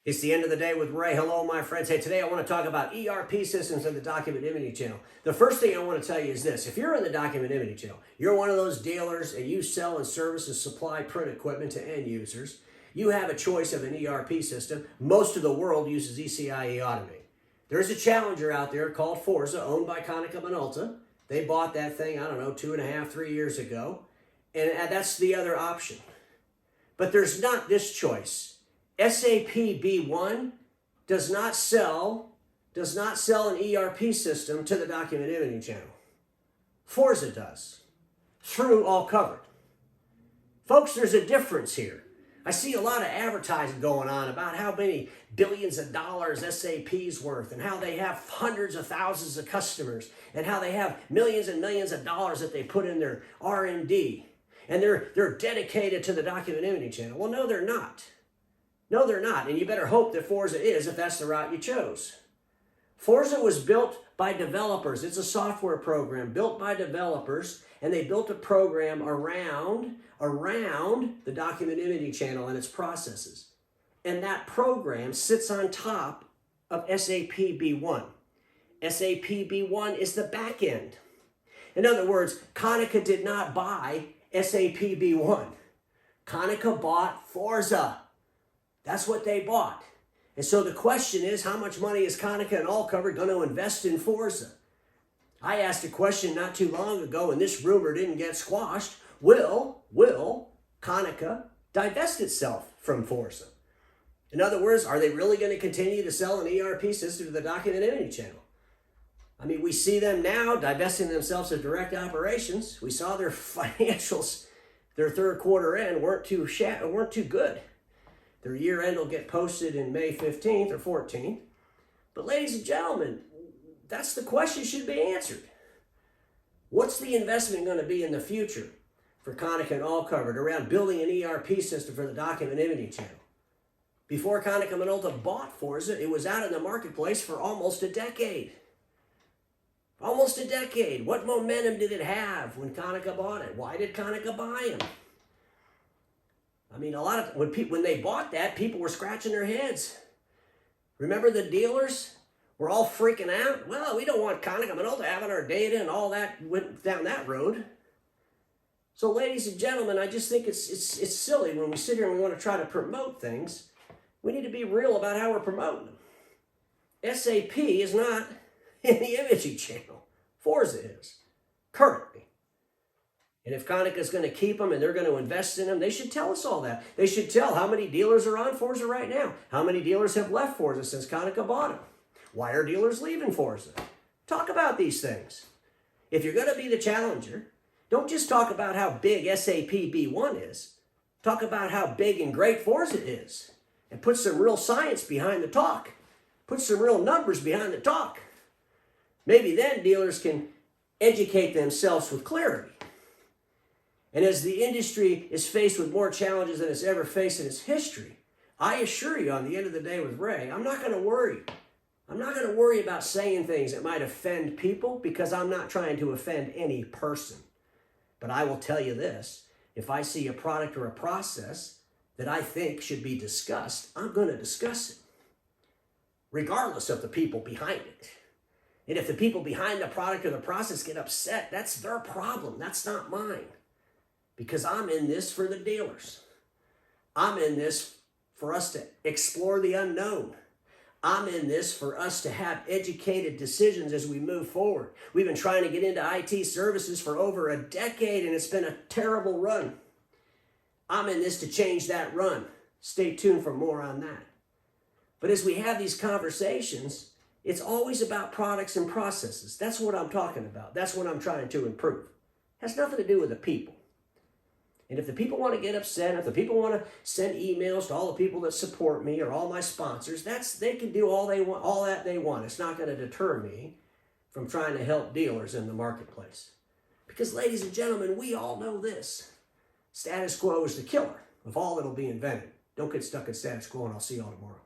It's the end of the day with Ray. Hello, my friends. Hey, today I want to talk about ERP systems and the document imaging channel. The first thing I want to tell you is this. If you're in the document imaging channel, you're one of those dealers and you sell and service and supply print equipment to end users, you have a choice of an ERP system. Most of the world uses ECIE Automate. There's a challenger out there called FORZA, owned by Konica Minolta. They bought that thing, I don't know, 2.5, 3 years ago. And that's the other option. But there's not this choice. SAP B1 does not sell an ERP system to the document imaging channel. FORZA does, through All Covered. Folks, there's a difference here. I see a lot of advertising going on about how many billions of dollars SAP's worth and how they have hundreds of thousands of customers and how they have millions and millions of dollars that they put in their R&D and they're dedicated to the document imaging channel. Well, no, they're not. No, they're not, and you better hope that FORZA is if that's the route you chose. FORZA was built by developers. It's a software program built by developers, and they built a program around the document imaging channel and its processes. And that program sits on top of SAP B1. SAP B1 is the back end. In other words, Konica did not buy SAP B1. Konica bought FORZA. That's what they bought. And so the question is, how much money is Konica and All Covered going to invest in FORZA? I asked a question not too long ago, and this rumor didn't get squashed. Will Konica divest itself from FORZA? In other words, are they really going to continue to sell an ERP system to the document imaging channel? I mean, we see them now divesting themselves of direct operations. We saw their financials, their third quarter end weren't too good. Their year end will get posted in May 15th or 14th. But ladies and gentlemen, that's the question should be answered. What's the investment going to be in the future for Konica and All Covered around building an ERP system for the document imaging channel? Before Konica Minolta bought FORZA, it was out in the marketplace for almost a decade. Almost a decade. What momentum did it have when Konica bought it? Why did Konica buy them? I mean, when they bought that, people were scratching their heads. Remember the dealers were all freaking out? Well, we don't want Konica Minolta having our data and all that went down that road. So, ladies and gentlemen, I just think it's silly when we sit here and we want to try to promote things. We need to be real about how we're promoting them. SAP is not in the imaging channel. FORZA is, currently. And if Konica is going to keep them and they're going to invest in them, they should tell us all that. They should tell how many dealers are on FORZA right now. How many dealers have left FORZA since Konica bought them? Why are dealers leaving FORZA? Talk about these things. If you're going to be the challenger, don't just talk about how big SAP B1 is. Talk about how big and great FORZA is. And put some real science behind the talk. Put some real numbers behind the talk. Maybe then dealers can educate themselves with clarity. And as the industry is faced with more challenges than it's ever faced in its history, I assure you on the end of the day with Ray, I'm not going to worry. I'm not going to worry about saying things that might offend people because I'm not trying to offend any person. But I will tell you this, if I see a product or a process that I think should be discussed, I'm going to discuss it, regardless of the people behind it. And if the people behind the product or the process get upset, that's their problem. That's not mine. Because I'm in this for the dealers. I'm in this for us to explore the unknown. I'm in this for us to have educated decisions as we move forward. We've been trying to get into IT services for over a decade, and it's been a terrible run. I'm in this to change that run. Stay tuned for more on that. But as we have these conversations, it's always about products and processes. That's what I'm talking about. That's what I'm trying to improve. It has nothing to do with the people. And if the people want to get upset, if the people want to send emails to all the people that support me or all my sponsors, they can do all that they want. It's not going to deter me from trying to help dealers in the marketplace. Because, ladies and gentlemen, we all know this. Status quo is the killer of all that'll be invented. Don't get stuck in status quo, and I'll see you all tomorrow.